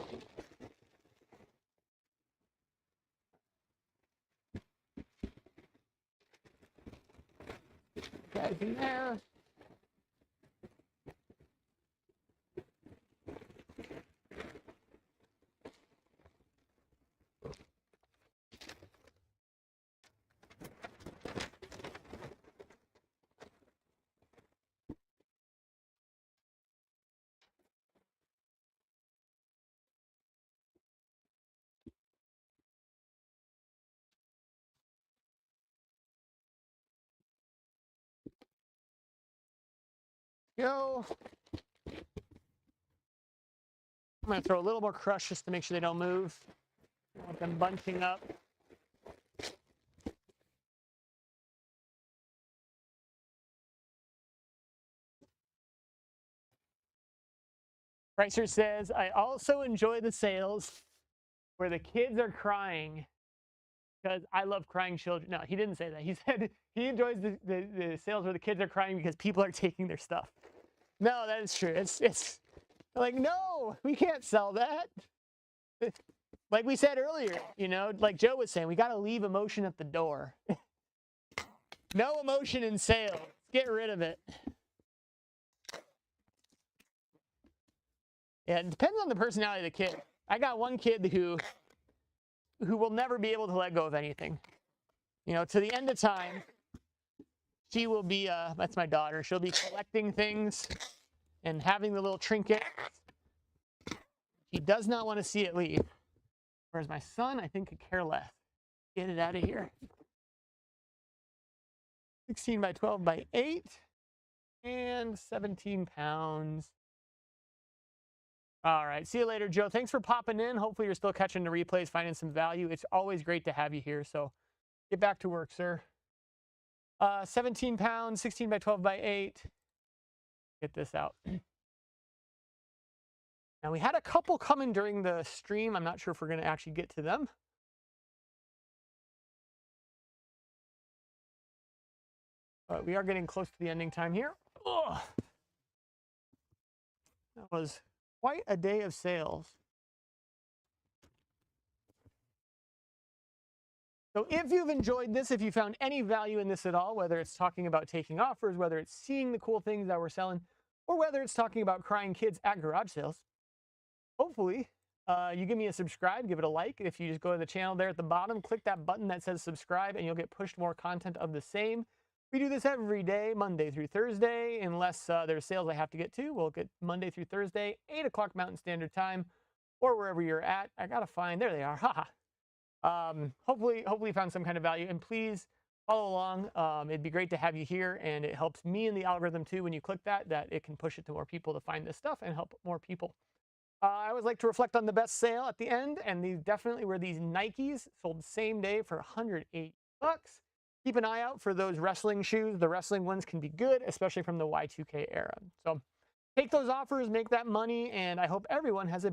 [SPEAKER 1] Guys in there. Go. I'm going to throw a little more crush just to make sure they don't move. I want them bunching up. Pricer says, I also enjoy the sales where the kids are crying because I love crying children. No, he didn't say that. He said he enjoys the sales where the kids are crying because people are taking their stuff. No, that is true. It's like, no, we can't sell that. Like we said earlier, you know, like Joe was saying, we got to leave emotion at the door. No emotion in sales. Get rid of it. Yeah, it depends on the personality of the kid. I got one kid who will never be able to let go of anything. You know, to the end of time, she will be, that's my daughter, she'll be collecting things and having the little trinket. He does not want to see it leave. Whereas my son, I think, could care less. Get it out of here. 16 by 12 by 8 and 17 pounds. All right. See you later, Joe. Thanks for popping in. Hopefully you're still catching the replays, finding some value. It's always great to have you here. So get back to work, sir. 17 pounds, 16 by 12 by 8. Get this out. Now, we had a couple coming during the stream. I'm not sure if we're going to actually get to them. But we are getting close to the ending time here. Ugh. That was quite a day of sales. So if you've enjoyed this, if you found any value in this at all, whether it's talking about taking offers, whether it's seeing the cool things that we're selling, or whether it's talking about crying kids at garage sales, hopefully you give me a subscribe, give it a like. If you just go to the channel there at the bottom, click that button that says subscribe, and you'll get pushed more content of the same. We do this every day, Monday through Thursday, unless there's sales I have to get to. We'll get Monday through Thursday, 8 o'clock Mountain Standard Time, or wherever you're at. I got to find, there they are, haha. Hopefully you found some kind of value, and please follow along. It'd be great to have you here, and it helps me in the algorithm too when you click that it can push it to more people to find this stuff and help more people. I always like to reflect on the best sale at the end, and these definitely were these Nikes, sold the same day for 108 bucks. Keep an eye out for those wrestling shoes. The wrestling ones can be good, especially from the Y2K era. So take those offers, make that money, and I hope everyone has a